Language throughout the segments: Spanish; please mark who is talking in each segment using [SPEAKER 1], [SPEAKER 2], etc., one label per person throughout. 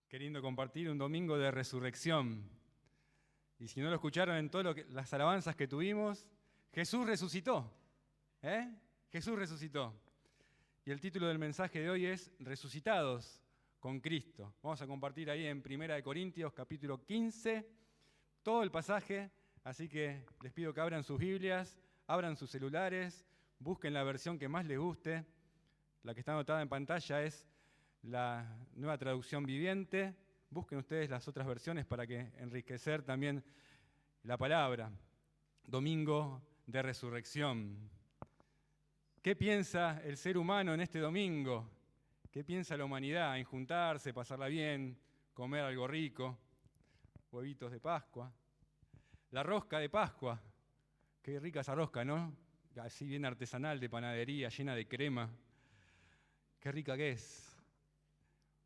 [SPEAKER 1] Qué lindo compartir un domingo de resurrección. Y si no lo escucharon en todas las alabanzas que tuvimos, Jesús resucitó. Jesús resucitó. Y el título del mensaje de hoy es Resucitados con Cristo. Vamos a compartir ahí en 1 Corintios capítulo 15 todo el pasaje, así que les pido que abran sus Biblias, abran sus celulares, busquen la versión que más les guste. La que está anotada en pantalla es la Nueva Traducción Viviente. Busquen ustedes las otras versiones para que enriquecer también la palabra. Domingo de Resurrección. ¿Qué piensa el ser humano en este domingo? ¿Qué piensa la humanidad en juntarse, pasarla bien, comer algo rico? Huevitos de Pascua. La rosca de Pascua. Qué rica esa rosca, ¿no? Así bien artesanal, de panadería, llena de crema. Qué rica que es.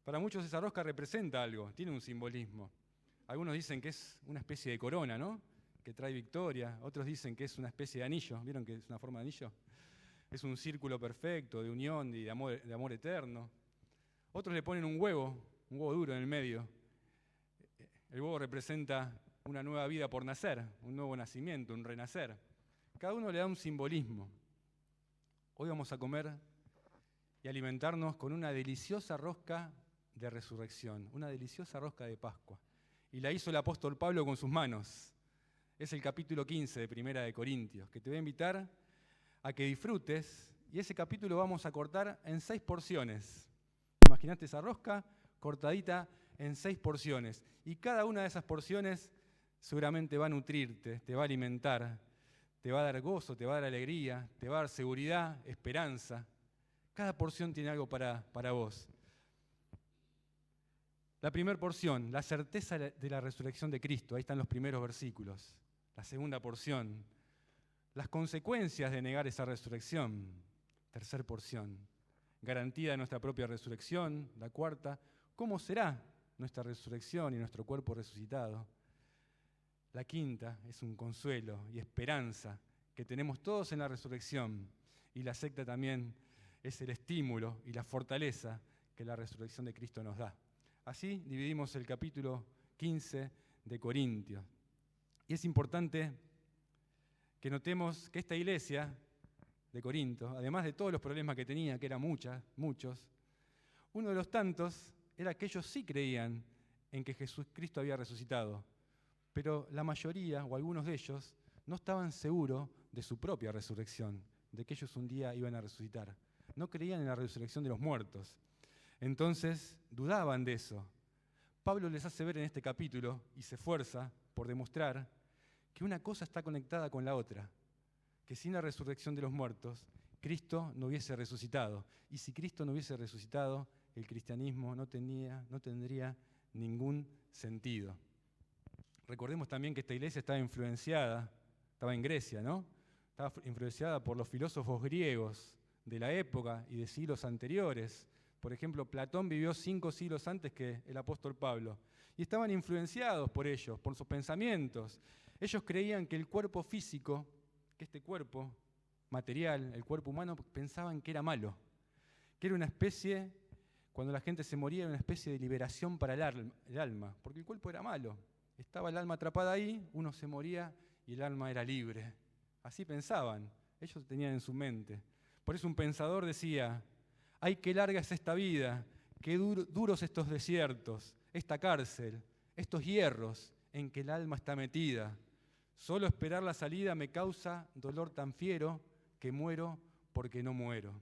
[SPEAKER 1] Para muchos esa rosca representa algo, tiene un simbolismo. Algunos dicen que es una especie de corona, ¿no? Que trae victoria. Otros dicen que es una especie de anillo. ¿Vieron que es una forma de anillo? Es un círculo perfecto de unión y de amor eterno. Otros le ponen un huevo duro en el medio. El huevo representa una nueva vida por nacer, un nuevo nacimiento, un renacer. Cada uno le da un simbolismo. Hoy vamos a comer y alimentarnos con una deliciosa rosca de resurrección, una deliciosa rosca de Pascua. Y la hizo el apóstol Pablo con sus manos. Es el capítulo 15 de 1 Corintios, que te voy a invitar a que disfrutes, y ese capítulo vamos a cortar en 6 porciones. Imagínate esa rosca cortadita en 6 porciones, y cada una de esas porciones seguramente va a nutrirte, te va a alimentar, te va a dar gozo, te va a dar alegría, te va a dar seguridad, esperanza. Cada porción tiene algo para vos. La primera porción, la certeza de la resurrección de Cristo. Ahí están los primeros versículos. La segunda porción, las consecuencias de negar esa resurrección. Tercera porción, garantía de nuestra propia resurrección. La cuarta, ¿cómo será nuestra resurrección y nuestro cuerpo resucitado? La quinta es un consuelo y esperanza que tenemos todos en la resurrección. Y la sexta también es el estímulo y la fortaleza que la resurrección de Cristo nos da. Así dividimos el capítulo 15 de Corintios. Y es importante que notemos que esta iglesia de Corinto, además de todos los problemas que tenía, que eran muchos, uno de los tantos era que ellos sí creían en que Jesucristo había resucitado, pero la mayoría, o algunos de ellos, no estaban seguros de su propia resurrección, de que ellos un día iban a resucitar. No creían en la resurrección de los muertos. Entonces, dudaban de eso. Pablo les hace ver en este capítulo, y se esfuerza por demostrar, que una cosa está conectada con la otra, que sin la resurrección de los muertos, Cristo no hubiese resucitado. Y si Cristo no hubiese resucitado, el cristianismo no tendría ningún sentido. Recordemos también que esta iglesia estaba en Grecia, ¿no? Estaba influenciada por los filósofos griegos de la época y de siglos anteriores. Por ejemplo, Platón vivió 5 siglos antes que el apóstol Pablo. Y estaban influenciados por ellos, por sus pensamientos. Ellos creían que el cuerpo físico, que este cuerpo material, el cuerpo humano, pensaban que era malo. Que era una especie, cuando la gente se moría, era una especie de liberación para el alma. Porque el cuerpo era malo. Estaba el alma atrapada ahí, uno se moría y el alma era libre. Así pensaban, ellos tenían en su mente. Por eso un pensador decía: ¡ay, qué larga es esta vida! ¡Qué duros estos desiertos! Esta cárcel, estos hierros en que el alma está metida. Solo esperar la salida me causa dolor tan fiero que muero porque no muero.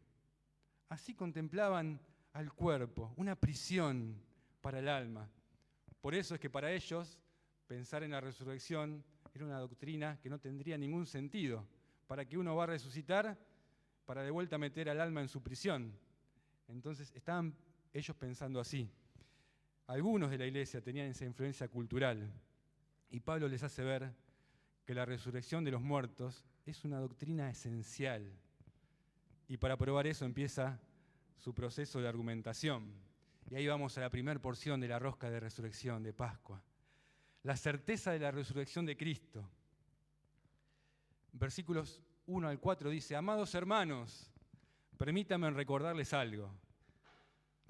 [SPEAKER 1] Así contemplaban al cuerpo, una prisión para el alma. Por eso es que para ellos pensar en la resurrección era una doctrina que no tendría ningún sentido. ¿Para qué uno va a resucitar? Para de vuelta meter al alma en su prisión. Entonces estaban ellos pensando así. Algunos de la iglesia tenían esa influencia cultural. Y Pablo les hace ver que la resurrección de los muertos es una doctrina esencial. Y para probar eso empieza su proceso de argumentación. Y ahí vamos a la primera porción de la rosca de resurrección de Pascua. La certeza de la resurrección de Cristo. Versículos 1 al 4 dice: amados hermanos, permítanme recordarles algo.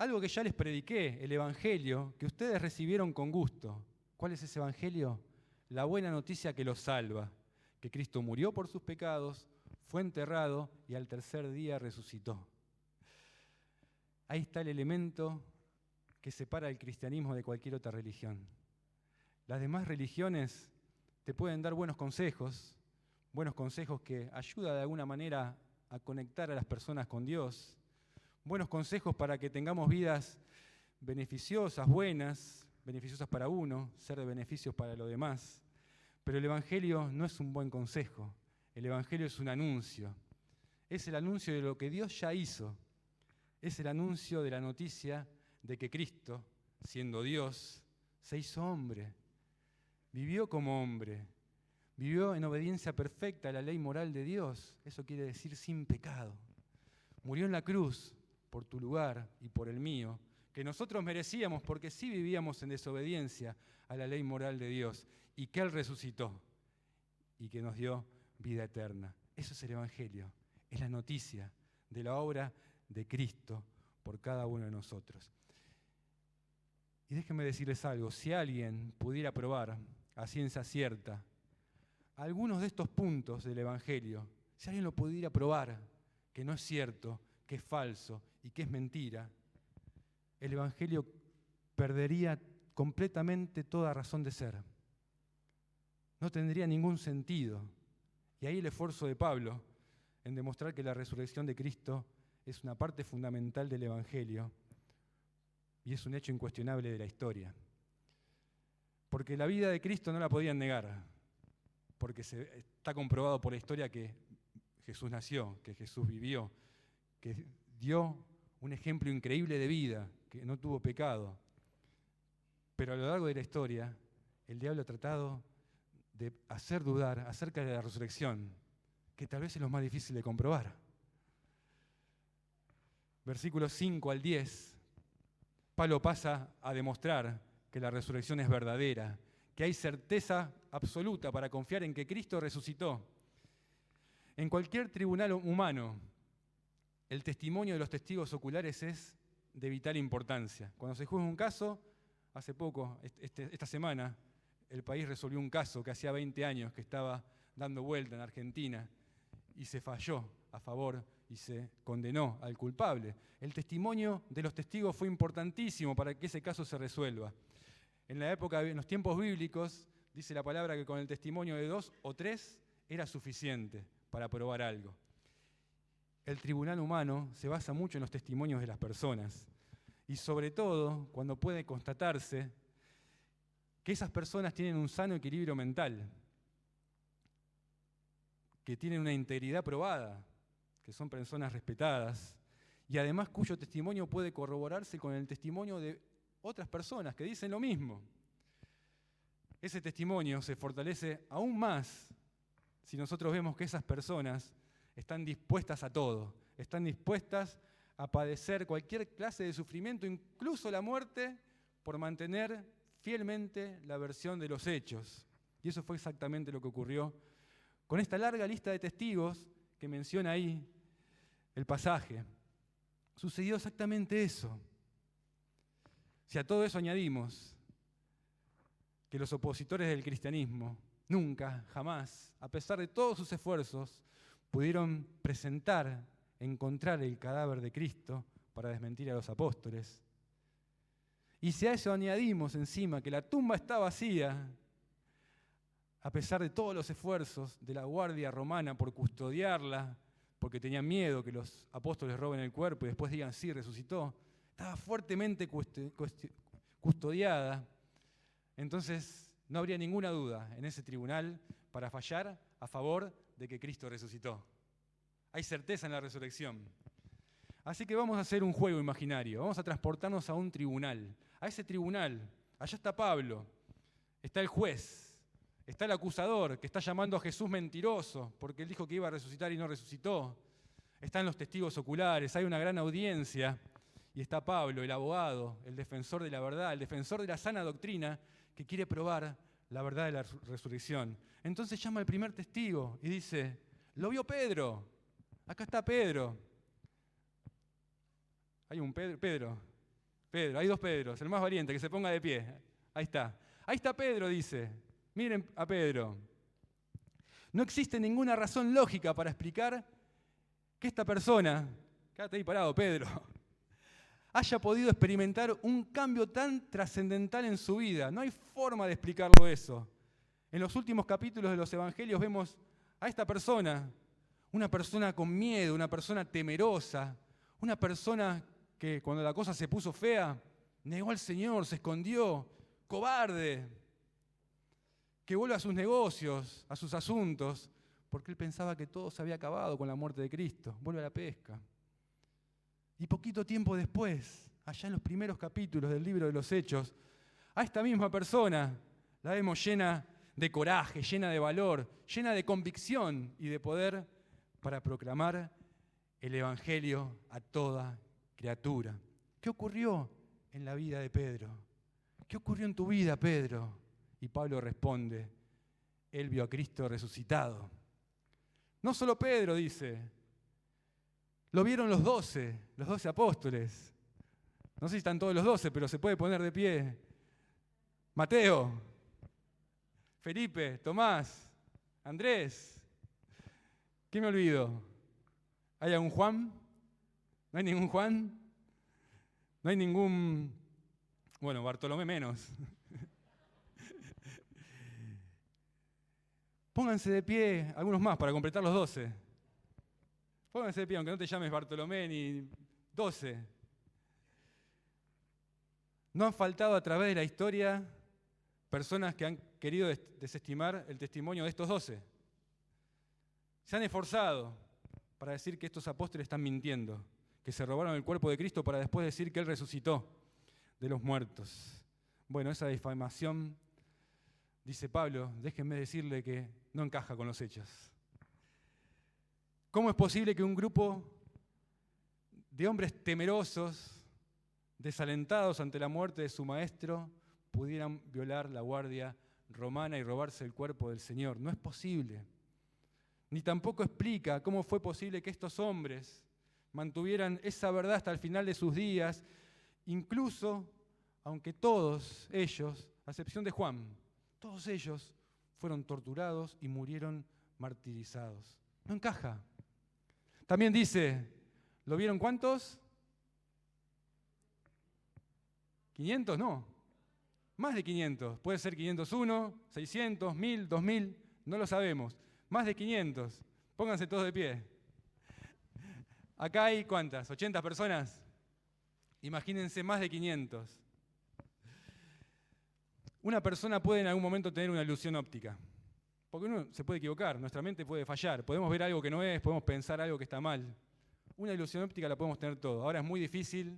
[SPEAKER 1] Algo que ya les prediqué, el Evangelio, que ustedes recibieron con gusto. ¿Cuál es ese Evangelio? La buena noticia que los salva, que Cristo murió por sus pecados, fue enterrado y al tercer día resucitó. Ahí está el elemento que separa el cristianismo de cualquier otra religión. Las demás religiones te pueden dar buenos consejos que ayudan de alguna manera a conectar a las personas con Dios, buenos consejos para que tengamos vidas beneficiosas, buenas, beneficiosas para uno, ser de beneficios para los demás. Pero el Evangelio no es un buen consejo, el Evangelio es un anuncio. Es el anuncio de lo que Dios ya hizo, es el anuncio de la noticia de que Cristo, siendo Dios, se hizo hombre, vivió como hombre, vivió en obediencia perfecta a la ley moral de Dios, eso quiere decir sin pecado. Murió en la cruz por tu lugar y por el mío, que nosotros merecíamos porque sí vivíamos en desobediencia a la ley moral de Dios, y que Él resucitó y que nos dio vida eterna. Eso es el Evangelio, es la noticia de la obra de Cristo por cada uno de nosotros. Y déjenme decirles algo, si alguien pudiera probar a ciencia cierta algunos de estos puntos del Evangelio, si alguien lo pudiera probar, que no es cierto, que es falso y que es mentira, el Evangelio perdería completamente toda razón de ser. No tendría ningún sentido. Y ahí el esfuerzo de Pablo en demostrar que la resurrección de Cristo es una parte fundamental del Evangelio y es un hecho incuestionable de la historia. Porque la vida de Cristo no la podían negar, porque está comprobado por la historia que Jesús nació, que Jesús vivió, que dio un ejemplo increíble de vida, que no tuvo pecado. Pero a lo largo de la historia, el diablo ha tratado de hacer dudar acerca de la resurrección, que tal vez es lo más difícil de comprobar. Versículos 5 al 10, Pablo pasa a demostrar que la resurrección es verdadera, que hay certeza absoluta para confiar en que Cristo resucitó. En cualquier tribunal humano, el testimonio de los testigos oculares es de vital importancia. Cuando se juzga un caso, hace poco, esta semana, el país resolvió un caso que hacía 20 años que estaba dando vuelta en Argentina y se falló a favor y se condenó al culpable. El testimonio de los testigos fue importantísimo para que ese caso se resuelva. En los tiempos bíblicos, dice la palabra que con el testimonio de 2 o 3 era suficiente para probar algo. El tribunal humano se basa mucho en los testimonios de las personas y sobre todo cuando puede constatarse que esas personas tienen un sano equilibrio mental, que tienen una integridad probada, que son personas respetadas y además cuyo testimonio puede corroborarse con el testimonio de otras personas que dicen lo mismo. Ese testimonio se fortalece aún más si nosotros vemos que esas personas están dispuestas a todo, están dispuestas a padecer cualquier clase de sufrimiento, incluso la muerte, por mantener fielmente la versión de los hechos. Y eso fue exactamente lo que ocurrió con esta larga lista de testigos que menciona ahí el pasaje. Sucedió exactamente eso. Si a todo eso añadimos que los opositores del cristianismo nunca, jamás, a pesar de todos sus esfuerzos, pudieron encontrar el cadáver de Cristo para desmentir a los apóstoles. Y si a eso añadimos encima que la tumba está vacía, a pesar de todos los esfuerzos de la guardia romana por custodiarla, porque tenían miedo que los apóstoles roben el cuerpo y después digan sí, resucitó, estaba fuertemente custodiada, entonces no habría ninguna duda en ese tribunal para fallar a favor de que Cristo resucitó. Hay certeza en la resurrección. Así que vamos a hacer un juego imaginario, vamos a transportarnos a un tribunal. A ese tribunal, allá está Pablo, está el juez, está el acusador que está llamando a Jesús mentiroso porque él dijo que iba a resucitar y no resucitó. Están los testigos oculares, hay una gran audiencia y está Pablo, el abogado, el defensor de la verdad, el defensor de la sana doctrina que quiere probar la verdad de la resurrección. Entonces llama al primer testigo y dice, lo vio Pedro, acá está Pedro. Hay un Pedro. Pedro, hay dos Pedros, el más valiente, que se ponga de pie. Ahí está. Ahí está Pedro, dice. Miren a Pedro. No existe ninguna razón lógica para explicar que esta persona, quédate ahí parado, Pedro, haya podido experimentar un cambio tan trascendental en su vida. No hay forma de explicarlo eso. En los últimos capítulos de los Evangelios vemos a esta persona, una persona con miedo, una persona temerosa, una persona que cuando la cosa se puso fea, negó al Señor, se escondió, cobarde, que vuelve a sus negocios, a sus asuntos, porque él pensaba que todo se había acabado con la muerte de Cristo. Vuelve a la pesca. Y poquito tiempo después, allá en los primeros capítulos del libro de los Hechos, a esta misma persona la vemos llena de coraje, llena de valor, llena de convicción y de poder para proclamar el Evangelio a toda criatura. ¿Qué ocurrió en la vida de Pedro? ¿Qué ocurrió en tu vida, Pedro? Y Pablo responde, él vio a Cristo resucitado. No solo Pedro, dice, lo vieron los 12 apóstoles. No sé si están todos los 12, pero se puede poner de pie. Mateo, Felipe, Tomás, Andrés. ¿Qué me olvido? ¿Hay algún Juan? ¿No hay ningún Juan? ¿No hay ningún... Bueno, Bartolomé menos. Pónganse de pie algunos más para completar los 12. Pónganse de pie, aunque no te llames Bartolomé ni 12. No han faltado a través de la historia personas que han querido desestimar el testimonio de estos 12. Se han esforzado para decir que estos apóstoles están mintiendo, que se robaron el cuerpo de Cristo para después decir que Él resucitó de los muertos. Bueno, esa difamación, dice Pablo, déjenme decirle que no encaja con los hechos. ¿Cómo es posible que un grupo de hombres temerosos, desalentados ante la muerte de su maestro, pudieran violar la guardia romana y robarse el cuerpo del Señor? No es posible. Ni tampoco explica cómo fue posible que estos hombres mantuvieran esa verdad hasta el final de sus días, incluso aunque todos ellos, a excepción de Juan, todos ellos fueron torturados y murieron martirizados. No encaja. También dice, ¿lo vieron cuántos? ¿500? No. Más de 500. Puede ser 501, 600, 1000, 2000, no lo sabemos. Más de 500. Pónganse todos de pie. Acá hay ¿cuántas? ¿80 personas? Imagínense más de 500. Una persona puede en algún momento tener una ilusión óptica. Porque uno se puede equivocar, nuestra mente puede fallar. Podemos ver algo que no es, podemos pensar algo que está mal. Una ilusión óptica la podemos tener todo. Ahora es muy difícil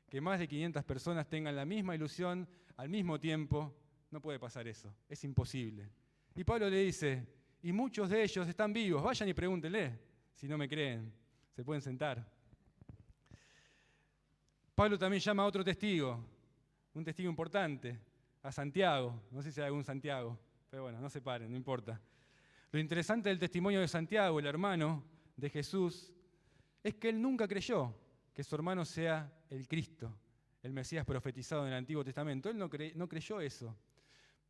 [SPEAKER 1] que más de 500 personas tengan la misma ilusión al mismo tiempo. No puede pasar eso, es imposible. Y Pablo le dice, y muchos de ellos están vivos, vayan y pregúntenle, si no me creen, se pueden sentar. Pablo también llama a otro testigo, un testigo importante, a Santiago. No sé si hay algún Santiago, pero bueno, no se paren, no importa. Lo interesante del testimonio de Santiago, el hermano de Jesús, es que él nunca creyó que su hermano sea el Cristo, el Mesías profetizado en el Antiguo Testamento. Él no creyó eso.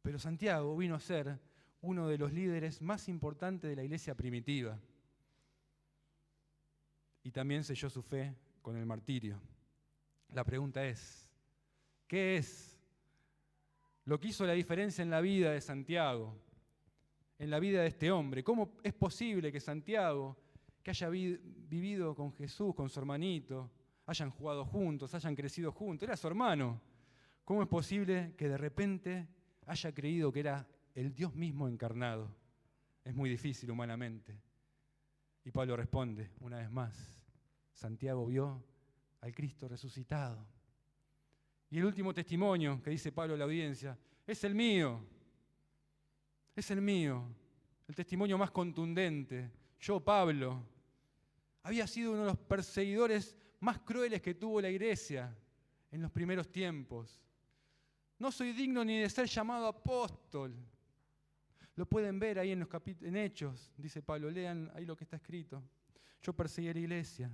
[SPEAKER 1] Pero Santiago vino a ser uno de los líderes más importantes de la iglesia primitiva. Y también selló su fe con el martirio. La pregunta es, ¿qué es lo que hizo la diferencia en la vida de Santiago, en la vida de este hombre? ¿Cómo es posible que Santiago, que haya vivido con Jesús, con su hermanito, hayan jugado juntos, hayan crecido juntos, era su hermano? ¿Cómo es posible que de repente haya creído que era el Dios mismo encarnado? Es muy difícil humanamente. Y Pablo responde una vez más, Santiago vio al Cristo resucitado. Y el último testimonio que dice Pablo a la audiencia, es el mío, el testimonio más contundente. Yo, Pablo, había sido uno de los perseguidores más crueles que tuvo la iglesia en los primeros tiempos. No soy digno ni de ser llamado apóstol. Lo pueden ver ahí en Hechos, dice Pablo, lean ahí lo que está escrito. Yo perseguí a la iglesia.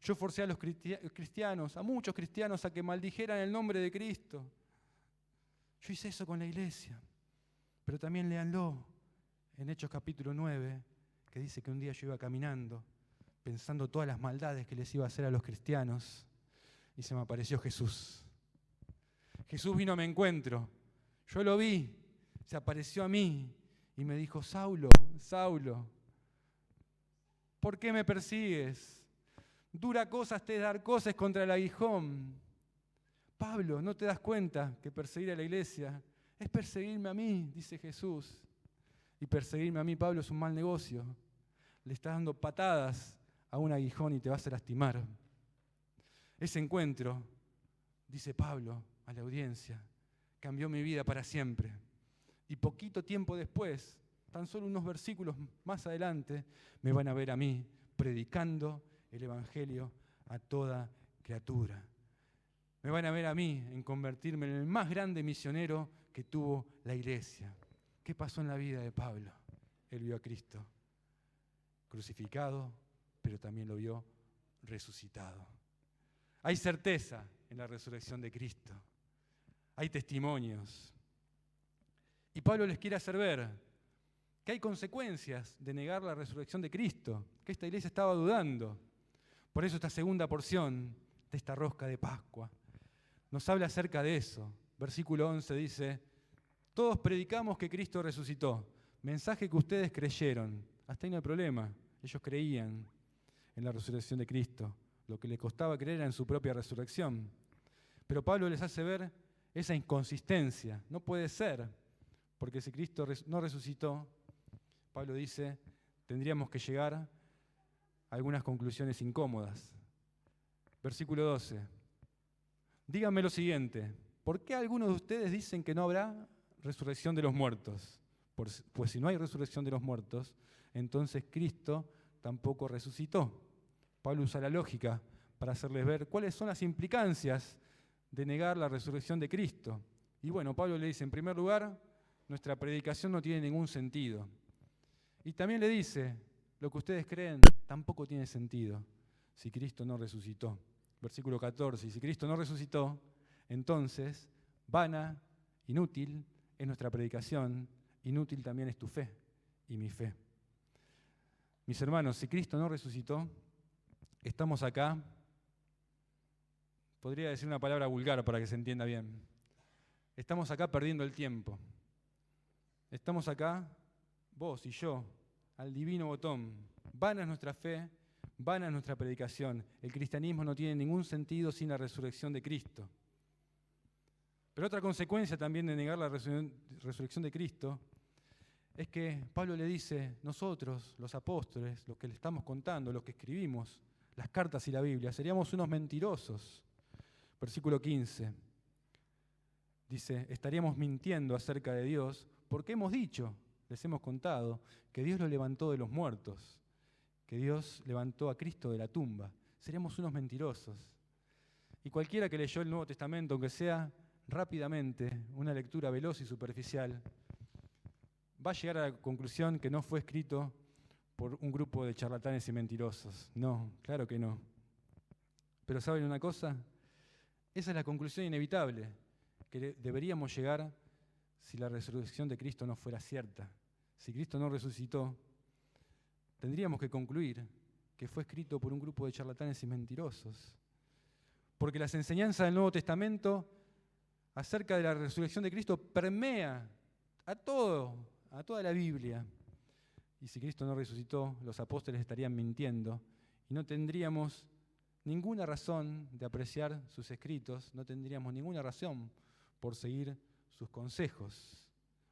[SPEAKER 1] Yo forcé a los cristianos, a muchos cristianos, a que maldijeran el nombre de Cristo. Yo hice eso con la iglesia. Pero también léanlo en Hechos capítulo 9, que dice que un día yo iba caminando, pensando todas las maldades que les iba a hacer a los cristianos, y se me apareció Jesús. Jesús vino a mi encuentro. Yo lo vi, se apareció a mí y me dijo: Saulo, Saulo, ¿por qué me persigues? Dura cosas te dar cosas contra el aguijón. Pablo, ¿no te das cuenta que perseguir a la iglesia es perseguirme a mí? Dice Jesús. Y perseguirme a mí, Pablo, es un mal negocio. Le estás dando patadas a un aguijón y te vas a lastimar. Ese encuentro, dice Pablo a la audiencia, cambió mi vida para siempre. Y poquito tiempo después, tan solo unos versículos más adelante, me van a ver a mí predicando el Evangelio a toda criatura. Me van a ver a mí en convertirme en el más grande misionero que tuvo la iglesia. ¿Qué pasó en la vida de Pablo? Él vio a Cristo crucificado, pero también lo vio resucitado. Hay certeza en la resurrección de Cristo. Hay testimonios. Y Pablo les quiere hacer ver que hay consecuencias de negar la resurrección de Cristo, que esta iglesia estaba dudando. Por eso esta segunda porción de esta rosca de Pascua nos habla acerca de eso. Versículo 11 dice: todos predicamos que Cristo resucitó, mensaje que ustedes creyeron. Hasta ahí no hay problema, ellos creían en la resurrección de Cristo. Lo que les costaba creer era en su propia resurrección. Pero Pablo les hace ver esa inconsistencia. No puede ser, porque si Cristo no resucitó, Pablo dice, tendríamos que llegar a algunas conclusiones incómodas. Versículo 12. Díganme lo siguiente: ¿por qué algunos de ustedes dicen que no habrá resurrección de los muertos? Pues si no hay resurrección de los muertos, entonces Cristo tampoco resucitó. Pablo usa la lógica para hacerles ver cuáles son las implicancias de negar la resurrección de Cristo. Y bueno, Pablo le dice, en primer lugar, nuestra predicación no tiene ningún sentido. Y también le dice, lo que ustedes creen tampoco tiene sentido si Cristo no resucitó. Versículo 14, y si Cristo no resucitó, entonces vana, inútil es nuestra predicación, inútil también es tu fe y mi fe. Mis hermanos, si Cristo no resucitó, estamos acá, podría decir una palabra vulgar para que se entienda bien, estamos acá perdiendo el tiempo. Estamos acá, vos y yo, al divino botón. Vana es nuestra fe, vana es nuestra predicación. El cristianismo no tiene ningún sentido sin la resurrección de Cristo. Pero otra consecuencia también de negar la resurrección de Cristo es que Pablo le dice, nosotros, los apóstoles, los que le estamos contando, los que escribimos las cartas y la Biblia, seríamos unos mentirosos. Versículo 15 dice, estaríamos mintiendo acerca de Dios porque hemos dicho, les hemos contado, que Dios lo levantó de los muertos, que Dios levantó a Cristo de la tumba. Seríamos unos mentirosos. Y cualquiera que leyó el Nuevo Testamento, aunque sea rápidamente, una lectura veloz y superficial, va a llegar a la conclusión que no fue escrito por un grupo de charlatanes y mentirosos. No, claro que no. Pero ¿saben una cosa? Esa es la conclusión inevitable que deberíamos llegar si la resurrección de Cristo no fuera cierta. Si Cristo no resucitó, tendríamos que concluir que fue escrito por un grupo de charlatanes y mentirosos. Porque las enseñanzas del Nuevo Testamento acerca de la resurrección de Cristo permea a toda la Biblia. Y si Cristo no resucitó, los apóstoles estarían mintiendo y no tendríamos ninguna razón de apreciar sus escritos, no tendríamos ninguna razón por seguir sus consejos.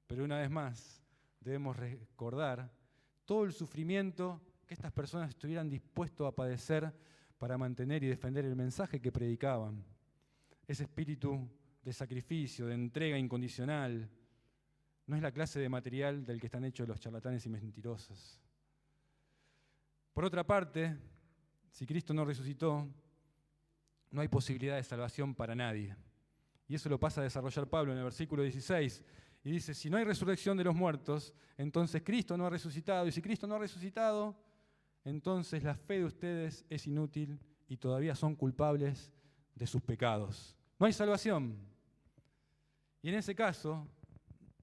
[SPEAKER 1] Pero una vez más, debemos recordar todo el sufrimiento que estas personas estuvieran dispuestos a padecer para mantener y defender el mensaje que predicaban. Ese espíritu de sacrificio, de entrega incondicional, no es la clase de material del que están hechos los charlatanes y mentirosos. Por otra parte, si Cristo no resucitó, no hay posibilidad de salvación para nadie. Y eso lo pasa a desarrollar Pablo en el versículo 16. Y dice, si no hay resurrección de los muertos, entonces Cristo no ha resucitado. Y si Cristo no ha resucitado, entonces la fe de ustedes es inútil y todavía son culpables de sus pecados. No hay salvación. Y en ese caso,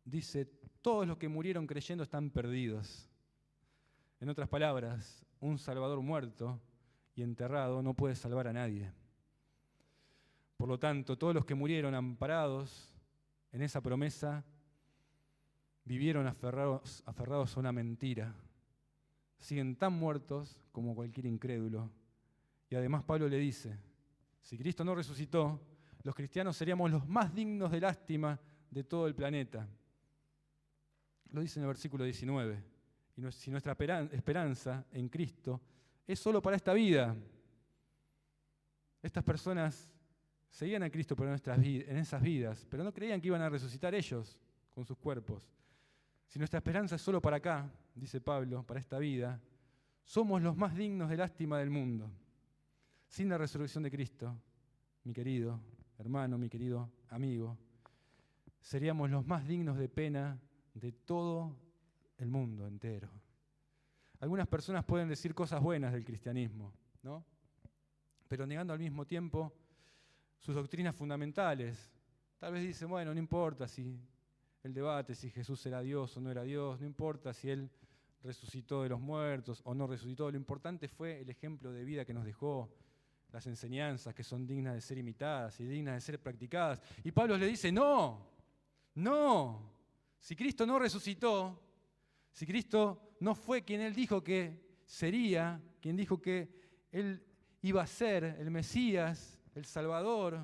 [SPEAKER 1] dice, todos los que murieron creyendo están perdidos. En otras palabras, un Salvador muerto y enterrado no puede salvar a nadie. Por lo tanto, todos los que murieron amparados en esa promesa vivieron aferrados a una mentira. Siguen tan muertos como cualquier incrédulo. Y además Pablo le dice, si Cristo no resucitó, los cristianos seríamos los más dignos de lástima de todo el planeta. Lo dice en el versículo 19. Y si nuestra esperanza en Cristo es solo para esta vida. Estas personas seguían a Cristo en esas vidas, pero no creían que iban a resucitar ellos con sus cuerpos. Si nuestra esperanza es solo para acá, dice Pablo, para esta vida, somos los más dignos de lástima del mundo. Sin la resurrección de Cristo, mi querido hermano, mi querido amigo, seríamos los más dignos de pena de todo el mundo entero. Algunas personas pueden decir cosas buenas del cristianismo, ¿no? Pero negando al mismo tiempo sus doctrinas fundamentales. Tal vez dicen, bueno, no importa si el debate, si Jesús era Dios o no era Dios, no importa si Él resucitó de los muertos o no resucitó, lo importante fue el ejemplo de vida que nos dejó, las enseñanzas que son dignas de ser imitadas y dignas de ser practicadas. Y Pablo le dice, no, si Cristo no resucitó, si Cristo no fue quien Él dijo que sería, quien dijo que Él iba a ser el Mesías, el Salvador,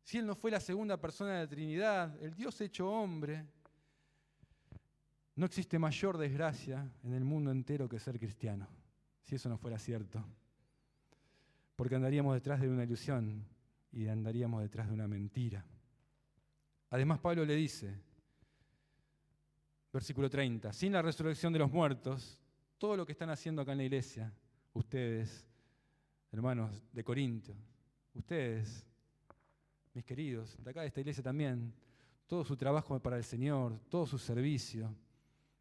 [SPEAKER 1] si Él no fue la segunda persona de la Trinidad, el Dios hecho hombre, no existe mayor desgracia en el mundo entero que ser cristiano, si eso no fuera cierto. Porque andaríamos detrás de una ilusión y andaríamos detrás de una mentira. Además, Pablo le dice, versículo 30, sin la resurrección de los muertos, todo lo que están haciendo acá en la iglesia, ustedes, hermanos de Corinto, ustedes, mis queridos, de acá de esta iglesia también, todo su trabajo para el Señor, todo su servicio,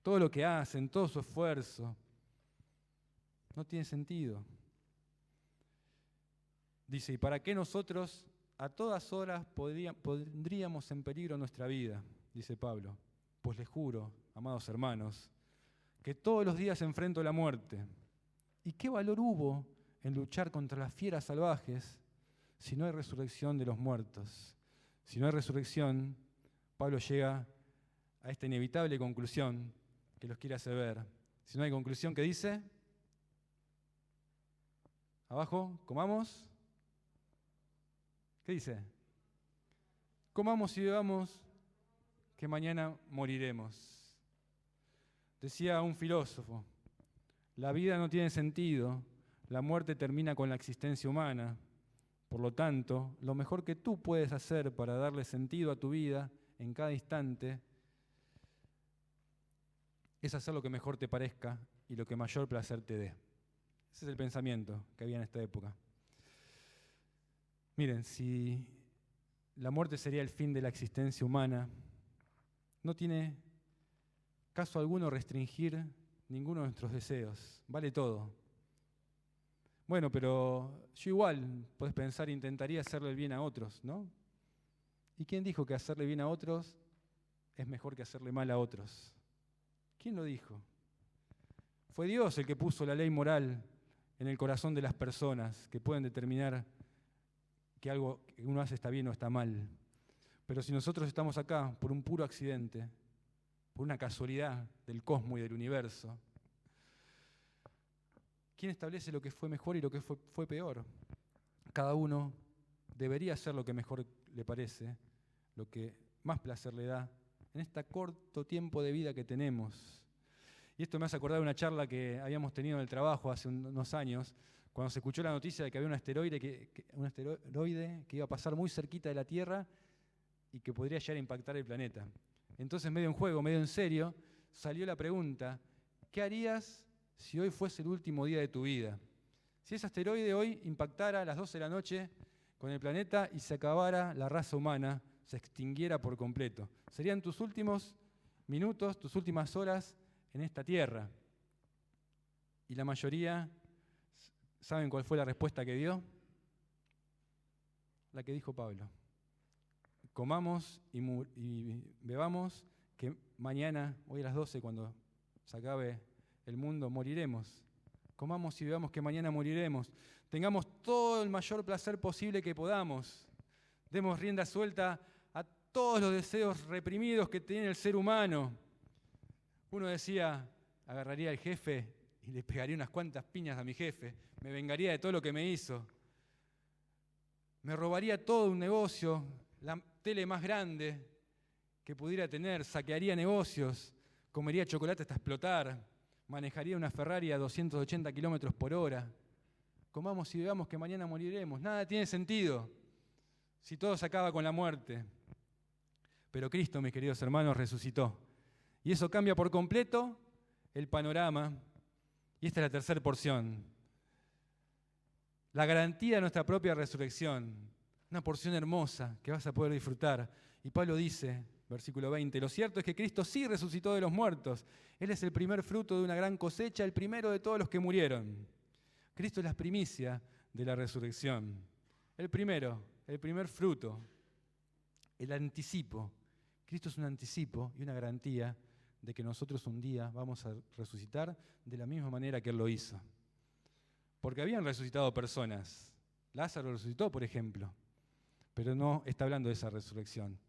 [SPEAKER 1] todo lo que hacen, todo su esfuerzo, no tiene sentido. Dice, ¿y para qué nosotros a todas horas pondríamos en peligro nuestra vida? Dice Pablo. Pues les juro, amados hermanos, que todos los días enfrento la muerte. ¿Y qué valor hubo en luchar contra las fieras salvajes si no hay resurrección de los muertos? Si no hay resurrección, Pablo llega a esta inevitable conclusión que los quiere hacer ver. Si no hay conclusión, ¿qué dice? Abajo, comamos. ¿Qué dice? Comamos y bebamos, que mañana moriremos. Decía un filósofo, la vida no tiene sentido, la muerte termina con la existencia humana. Por lo tanto, lo mejor que tú puedes hacer para darle sentido a tu vida en cada instante es hacer lo que mejor te parezca y lo que mayor placer te dé. Ese es el pensamiento que había en esta época. Miren, si la muerte sería el fin de la existencia humana, no tiene caso alguno restringir ninguno de nuestros deseos. Vale todo. Bueno, pero yo igual, podés pensar, intentaría hacerle el bien a otros, ¿no? ¿Y quién dijo que hacerle bien a otros es mejor que hacerle mal a otros? ¿Quién lo dijo? Fue Dios el que puso la ley moral en el corazón de las personas que pueden determinar que algo que uno hace está bien o está mal. Pero si nosotros estamos acá por un puro accidente, por una casualidad del cosmos y del universo, ¿quién establece lo que fue mejor y lo que fue peor? Cada uno debería hacer lo que mejor le parece, lo que más placer le da, en este corto tiempo de vida que tenemos. Y esto me hace acordar de una charla que habíamos tenido en el trabajo hace unos años, cuando se escuchó la noticia de que había un asteroide que iba a pasar muy cerquita de la Tierra y que podría llegar a impactar el planeta. Entonces, medio en juego, medio en serio, salió la pregunta, ¿qué harías si hoy fuese el último día de tu vida? Si ese asteroide hoy impactara a las 12 de la noche con el planeta y se acabara la raza humana, se extinguiera por completo. Serían tus últimos minutos, tus últimas horas en esta Tierra. Y la mayoría ¿Saben cuál fue la respuesta que dio? La que dijo Pablo. Comamos y bebamos, que mañana, hoy a las 12, cuando se acabe el mundo, moriremos. Comamos y bebamos, que mañana moriremos. Tengamos todo el mayor placer posible que podamos. Demos rienda suelta a todos los deseos reprimidos que tiene el ser humano. Uno decía, agarraría al jefe y le pegaría unas cuantas piñas a mi jefe. Me vengaría de todo lo que me hizo. Me robaría todo un negocio, la tele más grande que pudiera tener, saquearía negocios, comería chocolate hasta explotar, manejaría una Ferrari a 280 kilómetros por hora. Comamos y bebamos, que mañana moriremos. Nada tiene sentido si todo se acaba con la muerte. Pero Cristo, mis queridos hermanos, resucitó. Y eso cambia por completo el panorama. Y esta es la tercera porción. La garantía de nuestra propia resurrección. Una porción hermosa que vas a poder disfrutar. Y Pablo dice, versículo 20, lo cierto es que Cristo sí resucitó de los muertos. Él es el primer fruto de una gran cosecha, el primero de todos los que murieron. Cristo es la primicia de la resurrección. El primer fruto, el anticipo. Cristo es un anticipo y una garantía de que nosotros un día vamos a resucitar de la misma manera que Él lo hizo. Porque habían resucitado personas. Lázaro resucitó, por ejemplo, pero no está hablando de esa resurrección.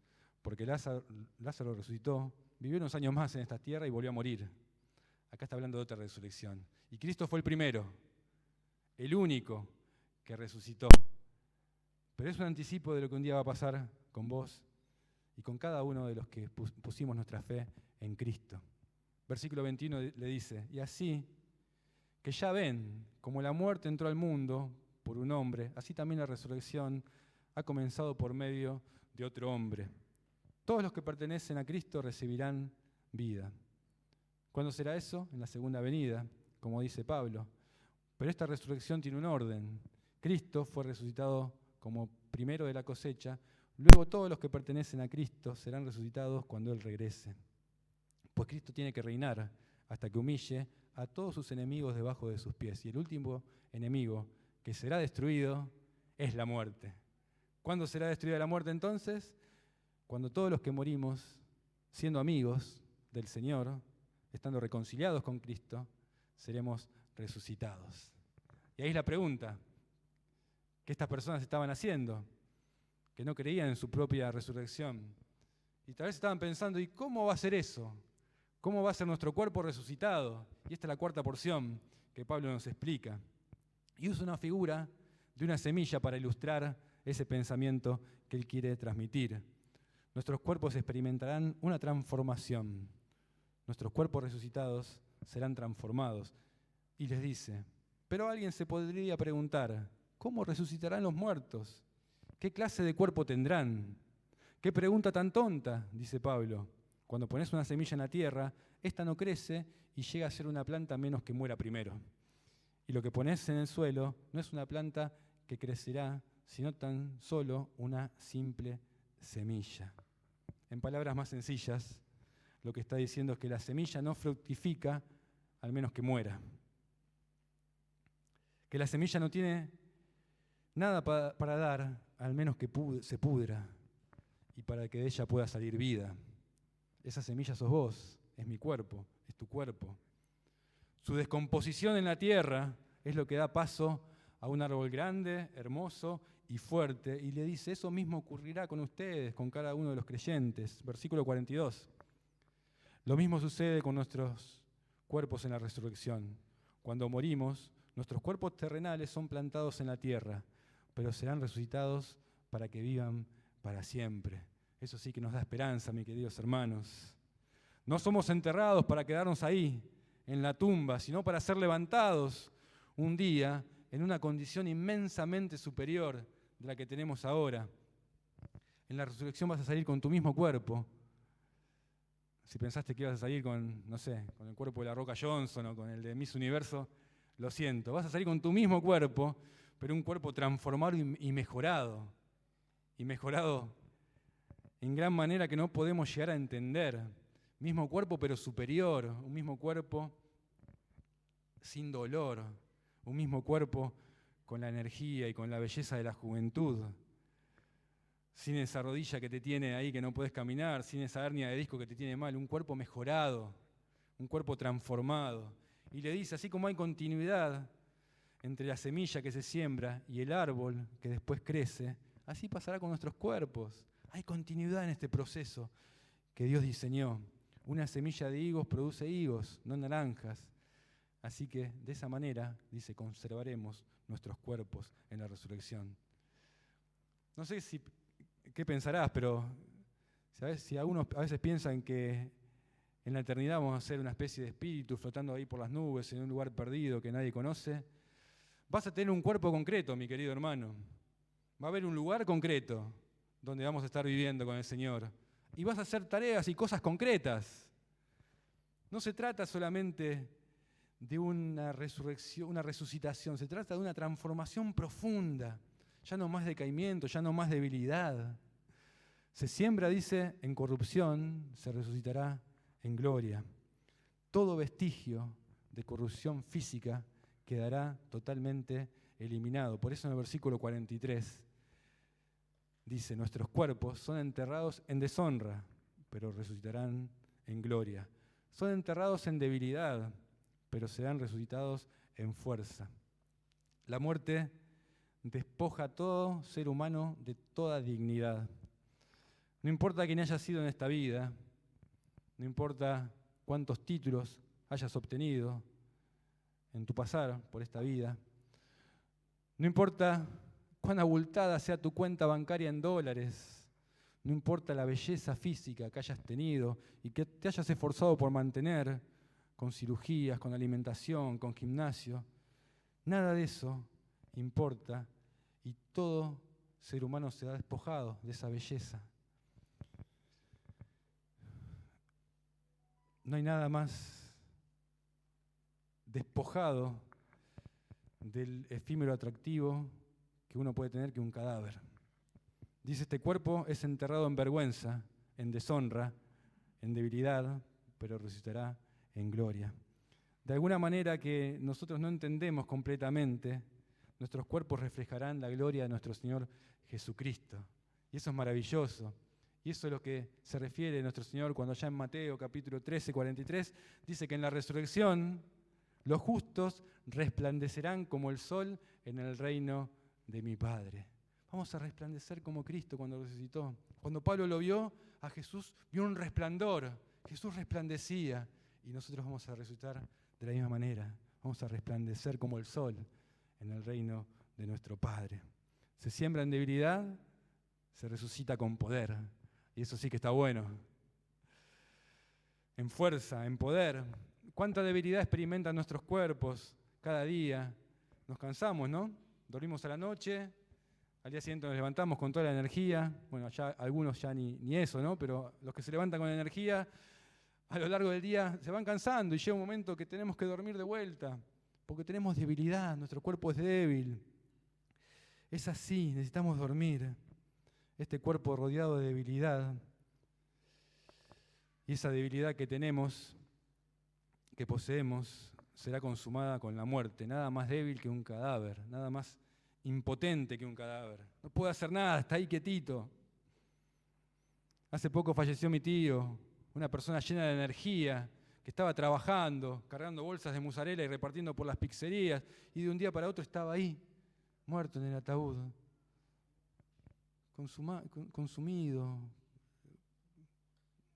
[SPEAKER 1] Porque Lázaro resucitó, vivió unos años más en esta tierra y volvió a morir. Acá está hablando de otra resurrección. Y Cristo fue el primero, el único que resucitó. Pero es un anticipo de lo que un día va a pasar con vos y con cada uno de los que pusimos nuestra fe en Cristo. Versículo 21 le dice, y así que ya ven, como la muerte entró al mundo por un hombre, así también la resurrección ha comenzado por medio de otro hombre. Todos los que pertenecen a Cristo recibirán vida. ¿Cuándo será eso? En la segunda venida, como dice Pablo. Pero esta resurrección tiene un orden. Cristo fue resucitado como primero de la cosecha, luego todos los que pertenecen a Cristo serán resucitados cuando Él regrese. Pues Cristo tiene que reinar hasta que humille a todos sus enemigos debajo de sus pies. Y el último enemigo que será destruido es la muerte. ¿Cuándo será destruida la muerte entonces? Cuando todos los que morimos, siendo amigos del Señor, estando reconciliados con Cristo, seremos resucitados. Y ahí es la pregunta, ¿qué estas personas estaban haciendo? Que no creían en su propia resurrección. Y tal vez estaban pensando, ¿y cómo va a ser eso? ¿Cómo va a ser nuestro cuerpo resucitado? Y esta es la cuarta porción que Pablo nos explica. Y usa una figura de una semilla para ilustrar ese pensamiento que él quiere transmitir. Nuestros cuerpos experimentarán una transformación. Nuestros cuerpos resucitados serán transformados. Y les dice, pero alguien se podría preguntar, ¿cómo resucitarán los muertos? ¿Qué clase de cuerpo tendrán? ¿Qué pregunta tan tonta? Dice Pablo. Cuando pones una semilla en la tierra, esta no crece y llega a ser una planta a menos que muera primero. Y lo que pones en el suelo no es una planta que crecerá, sino tan solo una simple semilla. En palabras más sencillas, lo que está diciendo es que la semilla no fructifica al menos que muera. Que la semilla no tiene nada para dar al menos que se pudra y para que de ella pueda salir vida. Esa semilla sos vos, es mi cuerpo, es tu cuerpo. Su descomposición en la tierra es lo que da paso a un árbol grande, hermoso y fuerte. Y le dice, eso mismo ocurrirá con ustedes, con cada uno de los creyentes. Versículo 42. Lo mismo sucede con nuestros cuerpos en la resurrección. Cuando morimos, nuestros cuerpos terrenales son plantados en la tierra, pero serán resucitados para que vivan para siempre. Eso sí que nos da esperanza, mis queridos hermanos. No somos enterrados para quedarnos ahí, en la tumba, sino para ser levantados un día en una condición inmensamente superior de la que tenemos ahora. En la resurrección vas a salir con tu mismo cuerpo. Si pensaste que ibas a salir con, no sé, con el cuerpo de la Roca Johnson o con el de Miss Universo, lo siento. Vas a salir con tu mismo cuerpo, pero un cuerpo transformado y mejorado. Y mejorado en gran manera que no podemos llegar a entender. Mismo cuerpo pero superior, un mismo cuerpo sin dolor, un mismo cuerpo con la energía y con la belleza de la juventud, sin esa rodilla que te tiene ahí que no puedes caminar, sin esa hernia de disco que te tiene mal, un cuerpo mejorado, un cuerpo transformado. Y le dice, así como hay continuidad entre la semilla que se siembra y el árbol que después crece, así pasará con nuestros cuerpos. Hay continuidad en este proceso que Dios diseñó. Una semilla de higos produce higos, no naranjas. Así que de esa manera, dice, conservaremos nuestros cuerpos en la resurrección. No sé qué pensarás, pero ¿sabes? Si algunos a veces piensan que en la eternidad vamos a ser una especie de espíritu flotando ahí por las nubes en un lugar perdido que nadie conoce, vas a tener un cuerpo concreto, mi querido hermano. Va a haber un lugar concreto donde vamos a estar viviendo con el Señor. Y vas a hacer tareas y cosas concretas. No se trata solamente de una resurrección, una resucitación, se trata de una transformación profunda. Ya no más decaimiento, ya no más debilidad. Se siembra, dice, en corrupción, se resucitará en gloria. Todo vestigio de corrupción física quedará totalmente eliminado. Por eso en el versículo 43 dice, nuestros cuerpos son enterrados en deshonra, pero resucitarán en gloria. Son enterrados en debilidad, pero serán resucitados en fuerza. La muerte despoja a todo ser humano de toda dignidad. No importa quién hayas sido en esta vida, no importa cuántos títulos hayas obtenido en tu pasar por esta vida, no importa cuán abultada sea tu cuenta bancaria en dólares, no importa la belleza física que hayas tenido y que te hayas esforzado por mantener con cirugías, con alimentación, con gimnasio, nada de eso importa y todo ser humano será despojado de esa belleza. No hay nada más despojado del efímero atractivo que uno puede tener que un cadáver. Dice, este cuerpo es enterrado en vergüenza, en deshonra, en debilidad, pero resucitará en gloria. De alguna manera que nosotros no entendemos completamente, nuestros cuerpos reflejarán la gloria de nuestro Señor Jesucristo. Y eso es maravilloso. Y eso es lo que se refiere a nuestro Señor cuando ya en Mateo capítulo 13, 43, dice que en la resurrección los justos resplandecerán como el sol en el reino de mi Padre. Vamos a resplandecer como Cristo cuando resucitó. Cuando Pablo lo vio, a Jesús vio un resplandor. Jesús resplandecía y nosotros vamos a resucitar de la misma manera. Vamos a resplandecer como el sol en el reino de nuestro Padre. Se siembra en debilidad, se resucita con poder. Y eso sí que está bueno. En fuerza, en poder. ¿Cuánta debilidad experimentan nuestros cuerpos cada día? Nos cansamos, ¿no? Dormimos a la noche, al día siguiente nos levantamos con toda la energía. Bueno, ya algunos ya ni eso, ¿no? Pero los que se levantan con energía, a lo largo del día se van cansando y llega un momento que tenemos que dormir de vuelta, porque tenemos debilidad, nuestro cuerpo es débil. Es así, necesitamos dormir. Este cuerpo rodeado de debilidad y esa debilidad que tenemos, que poseemos, será consumada con la muerte. Nada más débil que un cadáver, nada más impotente que un cadáver. No puede hacer nada, está ahí quietito. Hace poco falleció mi tío, una persona llena de energía, que estaba trabajando, cargando bolsas de mozzarella y repartiendo por las pizzerías, y de un día para otro estaba ahí, muerto en el ataúd, consumido,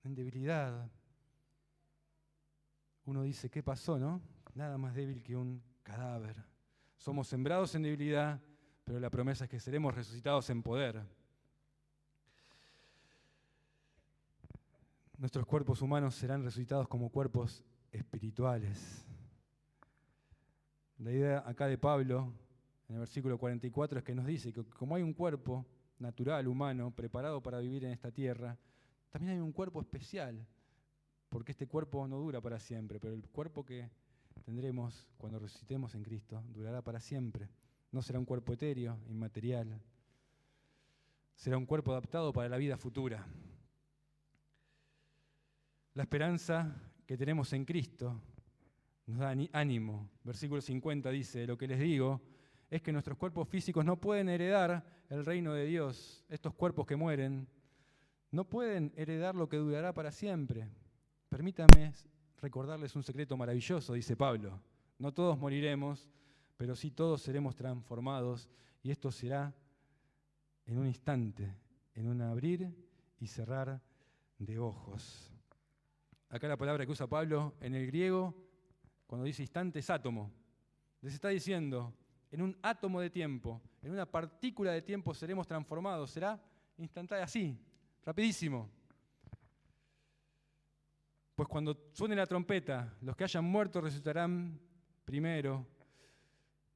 [SPEAKER 1] en debilidad. Uno dice, ¿qué pasó, no? Nada más débil que un cadáver. Somos sembrados en debilidad, pero la promesa es que seremos resucitados en poder. Nuestros cuerpos humanos serán resucitados como cuerpos espirituales. La idea acá de Pablo, en el versículo 44, es que nos dice que como hay un cuerpo natural, humano, preparado para vivir en esta tierra, también hay un cuerpo especial, porque este cuerpo no dura para siempre, pero el cuerpo que tendremos cuando resucitemos en Cristo durará para siempre. No será un cuerpo etéreo, inmaterial. Será un cuerpo adaptado para la vida futura. La esperanza que tenemos en Cristo nos da ánimo. Versículo 50 dice, lo que les digo es que nuestros cuerpos físicos no pueden heredar el reino de Dios. Estos cuerpos que mueren no pueden heredar lo que durará para siempre. Permítanme recordarles un secreto maravilloso, dice Pablo. No todos moriremos, pero sí todos seremos transformados, y esto será en un instante, en un abrir y cerrar de ojos. Acá la palabra que usa Pablo en el griego, cuando dice instante, es átomo. Les está diciendo, en un átomo de tiempo, en una partícula de tiempo seremos transformados. Será instantáneo, así, rapidísimo. Pues cuando suene la trompeta, los que hayan muerto resucitarán primero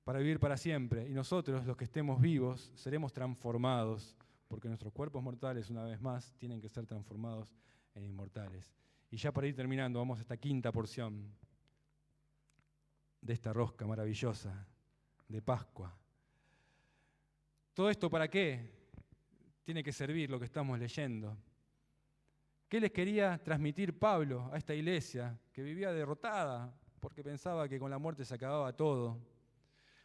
[SPEAKER 1] para vivir para siempre. Y nosotros, los que estemos vivos, seremos transformados, porque nuestros cuerpos mortales, una vez más, tienen que ser transformados en inmortales. Y ya para ir terminando, vamos a esta quinta porción de esta rosca maravillosa de Pascua. ¿Todo esto para qué? Tiene que servir lo que estamos leyendo. ¿Qué les quería transmitir Pablo a esta iglesia que vivía derrotada porque pensaba que con la muerte se acababa todo?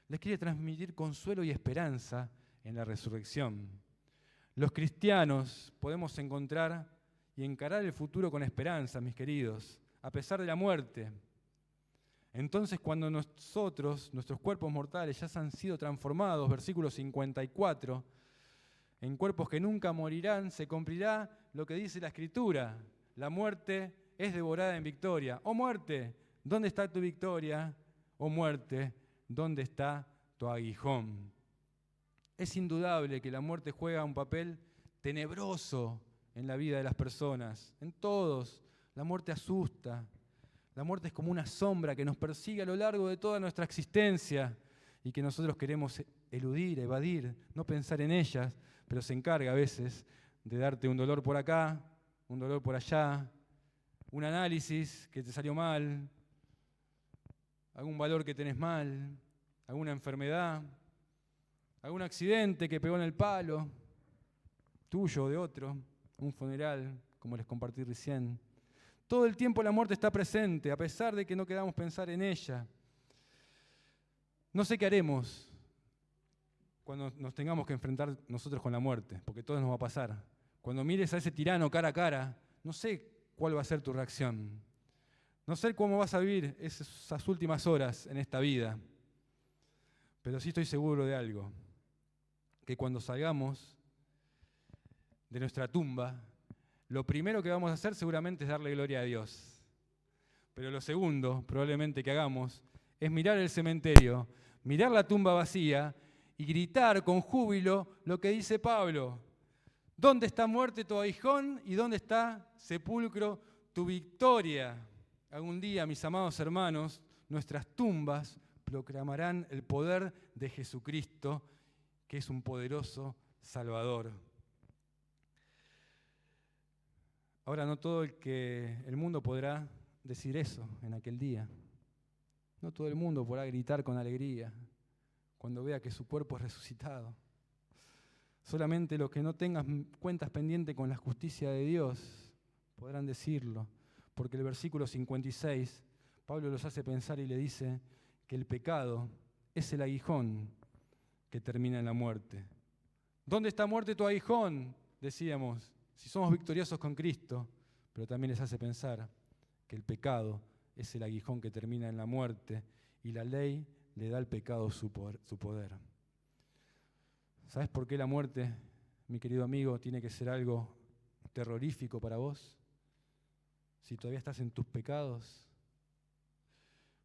[SPEAKER 1] Les quería transmitir consuelo y esperanza en la resurrección. Los cristianos podemos encontrar y encarar el futuro con esperanza, mis queridos, a pesar de la muerte. Entonces, cuando nuestros cuerpos mortales ya han sido transformados, versículo 54, en cuerpos que nunca morirán, se cumplirá lo que dice la Escritura. La muerte es devorada en victoria. ¡Oh muerte! ¿Dónde está tu victoria? ¡Oh muerte! ¿Dónde está tu aguijón? Es indudable que la muerte juega un papel tenebroso en la vida de las personas, en todos. La muerte asusta. La muerte es como una sombra que nos persigue a lo largo de toda nuestra existencia y que nosotros queremos eludir, evadir, no pensar en ellas, pero se encarga a veces de darte un dolor por acá, un dolor por allá, un análisis que te salió mal, algún valor que tenés mal, alguna enfermedad, algún accidente que pegó en el palo, tuyo o de otro, un funeral, como les compartí recién. Todo el tiempo la muerte está presente, a pesar de que no queramos pensar en ella. No sé qué haremos cuando nos tengamos que enfrentar nosotros con la muerte, porque todo nos va a pasar. Cuando mires a ese tirano cara a cara, no sé cuál va a ser tu reacción. No sé cómo vas a vivir esas últimas horas en esta vida, pero sí estoy seguro de algo, que cuando salgamos de nuestra tumba, lo primero que vamos a hacer seguramente es darle gloria a Dios. Pero lo segundo, probablemente que hagamos, es mirar el cementerio, mirar la tumba vacía y gritar con júbilo lo que dice Pablo. ¿Dónde está muerte tu aguijón y dónde está sepulcro tu victoria? Algún día, mis amados hermanos, nuestras tumbas proclamarán el poder de Jesucristo, que es un poderoso Salvador. Ahora, no todo el mundo podrá decir eso en aquel día. No todo el mundo podrá gritar con alegría cuando vea que su cuerpo es resucitado. Solamente los que no tengan cuentas pendientes con la justicia de Dios podrán decirlo, porque el versículo 56, Pablo los hace pensar y le dice que el pecado es el aguijón que termina en la muerte. ¿Dónde está muerte tu aguijón? Decíamos. Si somos victoriosos con Cristo, pero también les hace pensar que el pecado es el aguijón que termina en la muerte y la ley le da al pecado su poder. ¿Sabes por qué la muerte, mi querido amigo, tiene que ser algo terrorífico para vos? Si todavía estás en tus pecados.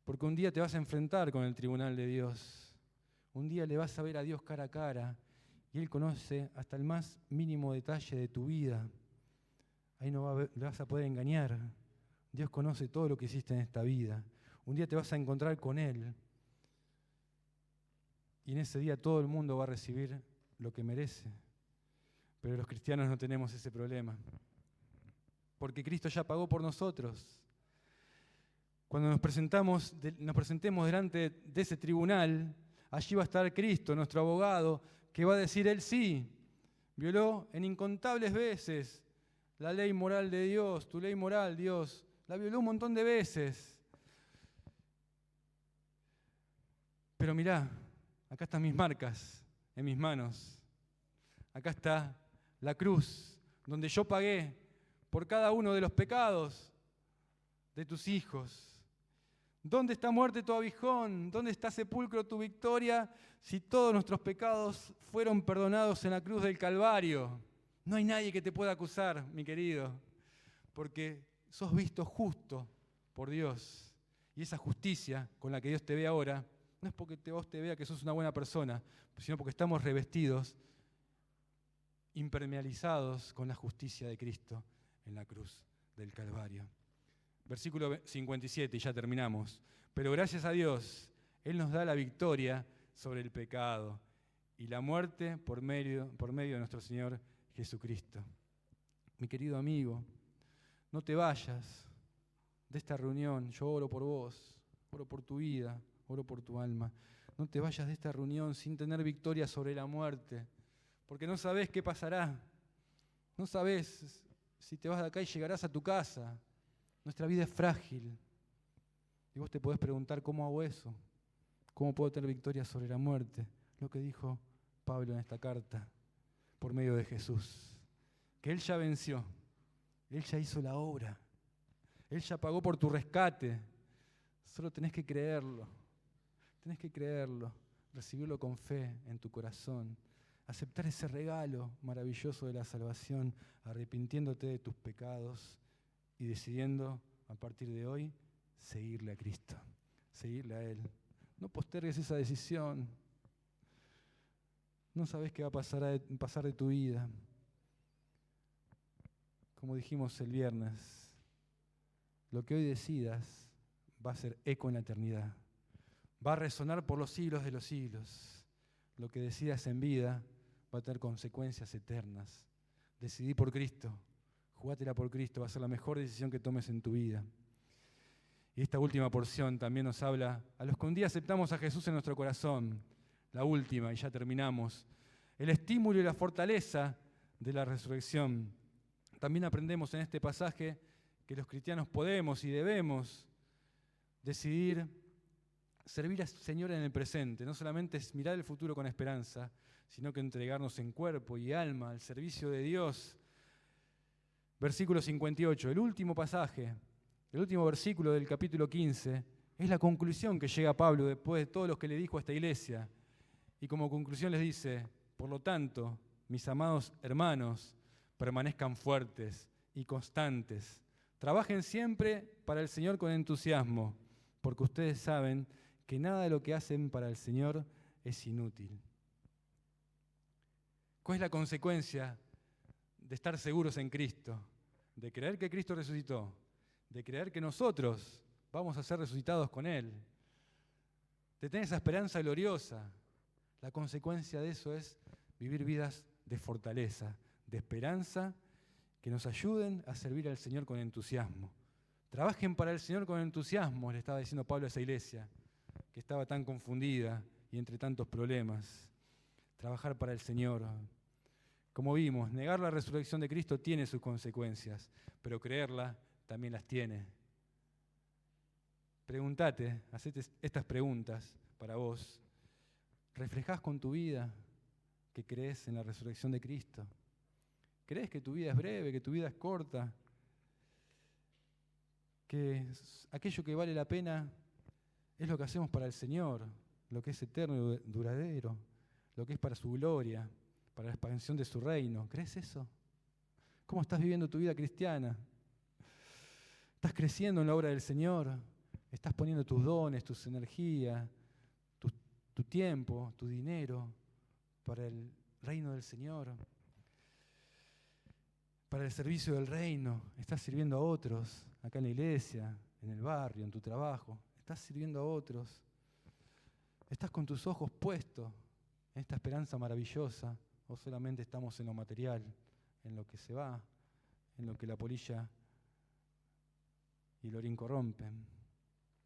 [SPEAKER 1] Porque un día te vas a enfrentar con el tribunal de Dios. Un día le vas a ver a Dios cara a cara. Y Él conoce hasta el más mínimo detalle de tu vida. Ahí no le vas a poder engañar. Dios conoce todo lo que hiciste en esta vida. Un día te vas a encontrar con Él. Y en ese día todo el mundo va a recibir lo que merece. Pero los cristianos no tenemos ese problema. Porque Cristo ya pagó por nosotros. Cuando nos presentemos delante de ese tribunal, allí va a estar Cristo, nuestro abogado, que va a decir, Él sí, violó en incontables veces la ley moral de Dios, tu ley moral, Dios, la violó un montón de veces. Pero mirá, acá están mis marcas en mis manos. Acá está la cruz, donde yo pagué por cada uno de los pecados de tus hijos. ¿Dónde está muerte tu aguijón? ¿Dónde está sepulcro tu victoria? Si todos nuestros pecados fueron perdonados en la cruz del Calvario. No hay nadie que te pueda acusar, mi querido, porque sos visto justo por Dios. Y esa justicia con la que Dios te ve ahora, no es porque vos te vea que sos una buena persona, sino porque estamos revestidos, impermeabilizados con la justicia de Cristo en la cruz del Calvario. Versículo 57, y ya terminamos. Pero gracias a Dios, Él nos da la victoria sobre el pecado y la muerte por medio de nuestro Señor Jesucristo. Mi querido amigo, no te vayas de esta reunión. Yo oro por vos, oro por tu vida, oro por tu alma. No te vayas de esta reunión sin tener victoria sobre la muerte, porque no sabés qué pasará. No sabés si te vas de acá y llegarás a tu casa. Nuestra vida es frágil. Y vos te podés preguntar, ¿cómo hago eso? ¿Cómo puedo tener victoria sobre la muerte? Lo que dijo Pablo en esta carta, por medio de Jesús. Que Él ya venció. Él ya hizo la obra. Él ya pagó por tu rescate. Solo tenés que creerlo. Tenés que creerlo. Recibirlo con fe en tu corazón. Aceptar ese regalo maravilloso de la salvación, arrepintiéndote de tus pecados y decidiendo a partir de hoy seguirle a Cristo, seguirle a Él. No postergues esa decisión. No sabes qué va a pasar de tu vida. Como dijimos el viernes, lo que hoy decidas va a ser eco en la eternidad. Va a resonar por los siglos de los siglos. Lo que decidas en vida va a tener consecuencias eternas. Decidí por Cristo. Jugátela por Cristo, va a ser la mejor decisión que tomes en tu vida. Y esta última porción también nos habla a los que un día aceptamos a Jesús en nuestro corazón. La última, y ya terminamos. El estímulo y la fortaleza de la resurrección. También aprendemos en este pasaje que los cristianos podemos y debemos decidir servir al Señor en el presente. No solamente es mirar el futuro con esperanza, sino que entregarnos en cuerpo y alma al servicio de Dios. Versículo 58, el último pasaje, el último versículo del capítulo 15, es la conclusión que llega Pablo después de todo lo que le dijo a esta iglesia. Y como conclusión les dice, por lo tanto, mis amados hermanos, permanezcan fuertes y constantes. Trabajen siempre para el Señor con entusiasmo, porque ustedes saben que nada de lo que hacen para el Señor es inútil. ¿Cuál es la consecuencia de estar seguros en Cristo? De creer que Cristo resucitó, de creer que nosotros vamos a ser resucitados con Él, de tener esa esperanza gloriosa. La consecuencia de eso es vivir vidas de fortaleza, de esperanza, que nos ayuden a servir al Señor con entusiasmo. Trabajen para el Señor con entusiasmo, le estaba diciendo Pablo a esa iglesia, que estaba tan confundida y entre tantos problemas. Trabajar para el Señor. Como vimos, negar la resurrección de Cristo tiene sus consecuencias, pero creerla también las tiene. Pregúntate, hacete estas preguntas para vos. ¿Reflejás con tu vida que crees en la resurrección de Cristo? ¿Crees que tu vida es breve, que tu vida es corta? Que aquello que vale la pena es lo que hacemos para el Señor, lo que es eterno y duradero, lo que es para su gloria, para la expansión de su reino. ¿Crees eso? ¿Cómo estás viviendo tu vida cristiana? ¿Estás creciendo en la obra del Señor? ¿Estás poniendo tus dones, tus energías, tu tiempo, tu dinero para el reino del Señor? Para el servicio del reino. ¿Estás sirviendo a otros acá en la iglesia, en el barrio, en tu trabajo? ¿Estás sirviendo a otros? ¿Estás con tus ojos puestos en esta esperanza maravillosa? ¿O solamente estamos en lo material, en lo que se va, en lo que la polilla y el orín corrompen?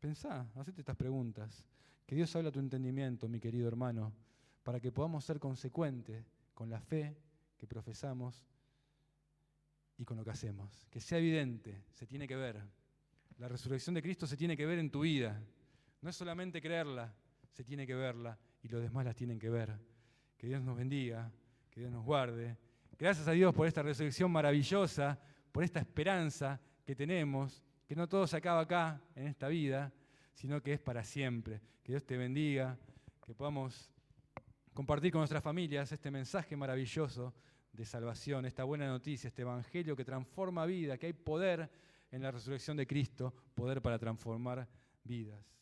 [SPEAKER 1] Pensá, hacete estas preguntas. Que Dios habla a tu entendimiento, mi querido hermano, para que podamos ser consecuentes con la fe que profesamos y con lo que hacemos. Que sea evidente, se tiene que ver. La resurrección de Cristo se tiene que ver en tu vida. No es solamente creerla, se tiene que verla y los demás las tienen que ver. Que Dios nos bendiga, que Dios nos guarde. Gracias a Dios por esta resurrección maravillosa, por esta esperanza que tenemos, que no todo se acaba acá, en esta vida, sino que es para siempre. Que Dios te bendiga, que podamos compartir con nuestras familias este mensaje maravilloso de salvación, esta buena noticia, este evangelio que transforma vida, que hay poder en la resurrección de Cristo, poder para transformar vidas.